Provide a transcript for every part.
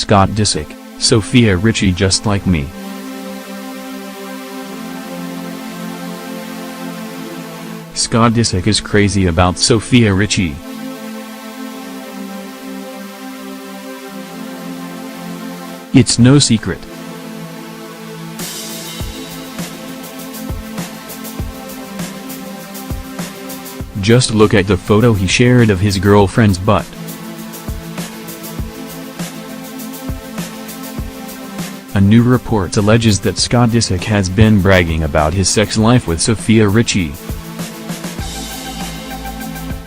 Scott Disick, Sofia Richie just like me. Scott Disick is crazy about Sofia Richie. It's no secret. Just look at the photo he shared of his girlfriend's butt. A new report alleges that Scott Disick has been bragging about his sex life with Sofia Richie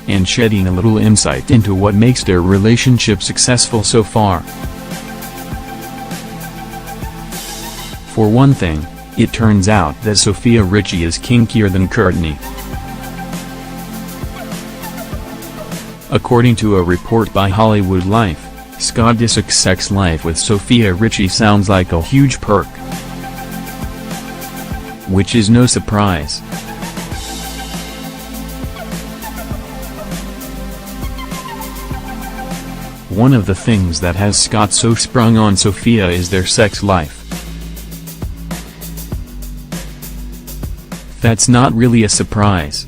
and shedding a little insight into what makes their relationship successful so far. For one thing, it turns out that Sofia Richie is kinkier than Courtney. According to a report by Hollywood Life, Scott Disick's sex life with Sofia Richie sounds like a huge perk. Which is no surprise. One of the things that has Scott so sprung on Sofia is their sex life. That's not really a surprise.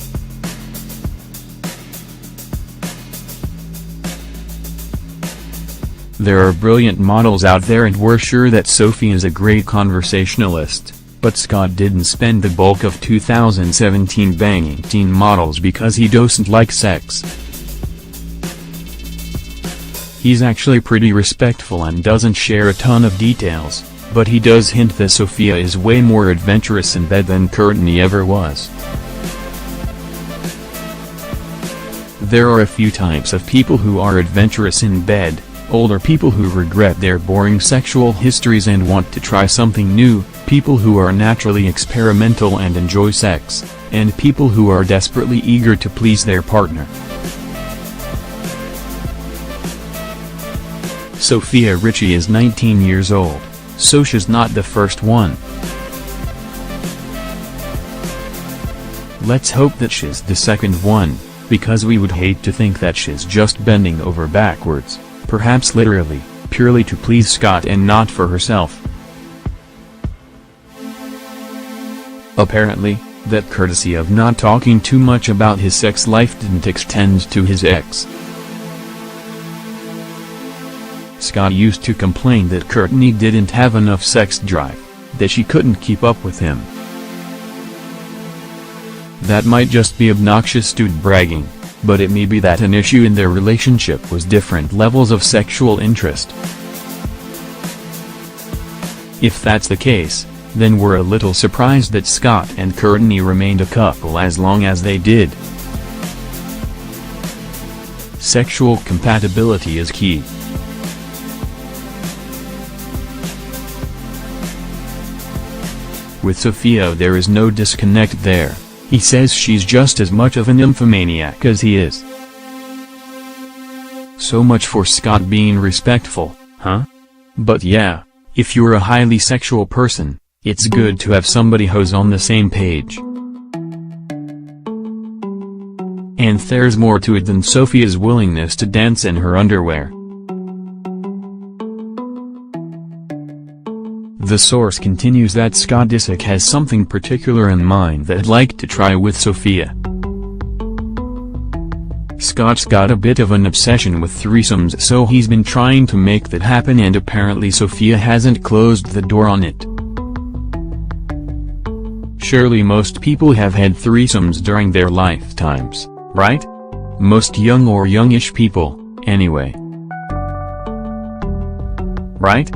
There are brilliant models out there and we're sure that Sophie is a great conversationalist, but Scott didn't spend the bulk of 2017 banging teen models because he doesn't like sex. He's actually pretty respectful and doesn't share a ton of details, but he does hint that Sofia is way more adventurous in bed than Courtney ever was. There are a few types of people who are adventurous in bed: older people who regret their boring sexual histories and want to try something new, people who are naturally experimental and enjoy sex, and people who are desperately eager to please their partner. Sofia Richie is 19 years old, so she's not the first one. Let's hope that she's the second one, because we would hate to think that she's just bending over backwards, perhaps literally, purely to please Scott and not for herself. Apparently, that courtesy of not talking too much about his sex life didn't extend to his ex. Scott used to complain that Courtney didn't have enough sex drive, that she couldn't keep up with him. That might just be obnoxious dude bragging, but it may be that an issue in their relationship was different levels of sexual interest. If that's the case, then we're a little surprised that Scott and Courtney remained a couple as long as they did. Sexual compatibility is key. With Sofia there is no disconnect there. He says she's just as much of an nymphomaniac as he is. So much for Scott being respectful, huh? But yeah, if you're a highly sexual person, it's good to have somebody who's on the same page. And there's more to it than Sofia's willingness to dance in her underwear. The source continues that Scott Disick has something particular in mind that he'd like to try with Sofia. Scott's got a bit of an obsession with threesomes, so he's been trying to make that happen, and apparently Sofia hasn't closed the door on it. Surely most people have had threesomes during their lifetimes, right? Most young or youngish people, anyway. Right?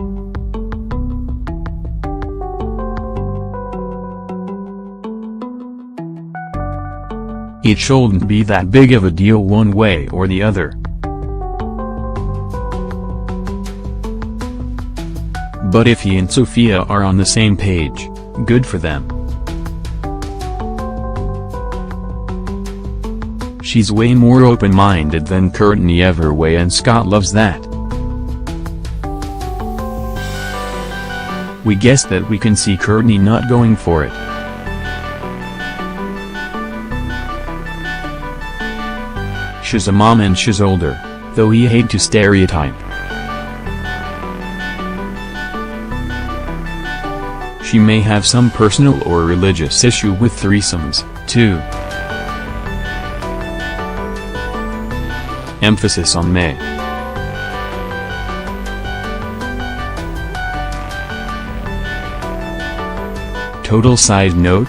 It shouldn't be that big of a deal one way or the other. But if he and Sofia are on the same page, good for them. She's way more open-minded than Courtney ever was, and Scott loves that. We guess that we can see Courtney not going for it. She's a mom and she's older, though he hate to stereotype. She may have some personal or religious issue with threesomes, too. Emphasis on may. Total side note?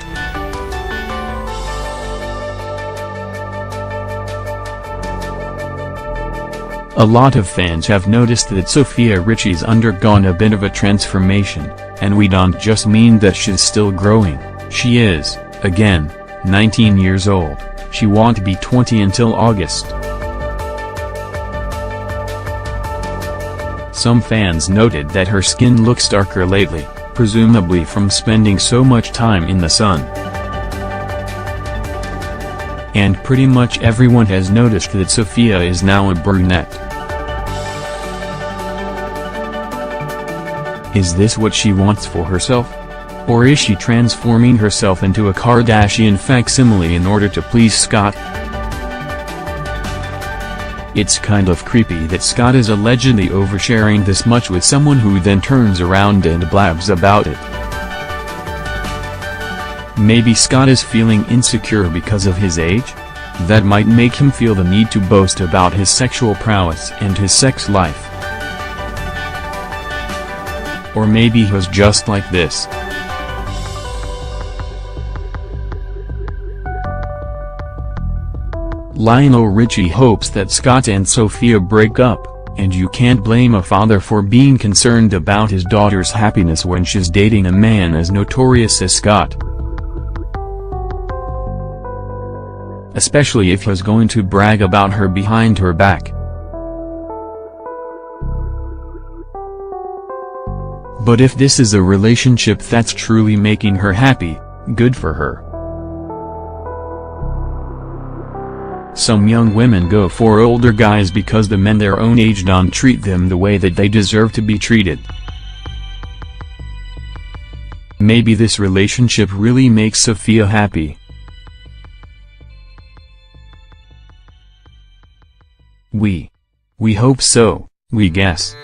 A lot of fans have noticed that Sofia Richie's undergone a bit of a transformation, and we don't just mean that she's still growing. She is, again, 19 years old. She won't be 20 until August. Some fans noted that her skin looks darker lately, presumably from spending so much time in the sun. And pretty much everyone has noticed that Sofia is now a brunette. Is this what she wants for herself? Or is she transforming herself into a Kardashian facsimile in order to please Scott? It's kind of creepy that Scott is allegedly oversharing this much with someone who then turns around and blabs about it. Maybe Scott is feeling insecure because of his age? That might make him feel the need to boast about his sexual prowess and his sex life. Or maybe he was just like this. Lionel Richie hopes that Scott and Sofia break up, and you can't blame a father for being concerned about his daughter's happiness when she's dating a man as notorious as Scott. Especially if he's going to brag about her behind her back. But if this is a relationship that's truly making her happy, good for her. Some young women go for older guys because the men their own age don't treat them the way that they deserve to be treated. Maybe this relationship really makes Sofia happy. We hope so, we guess.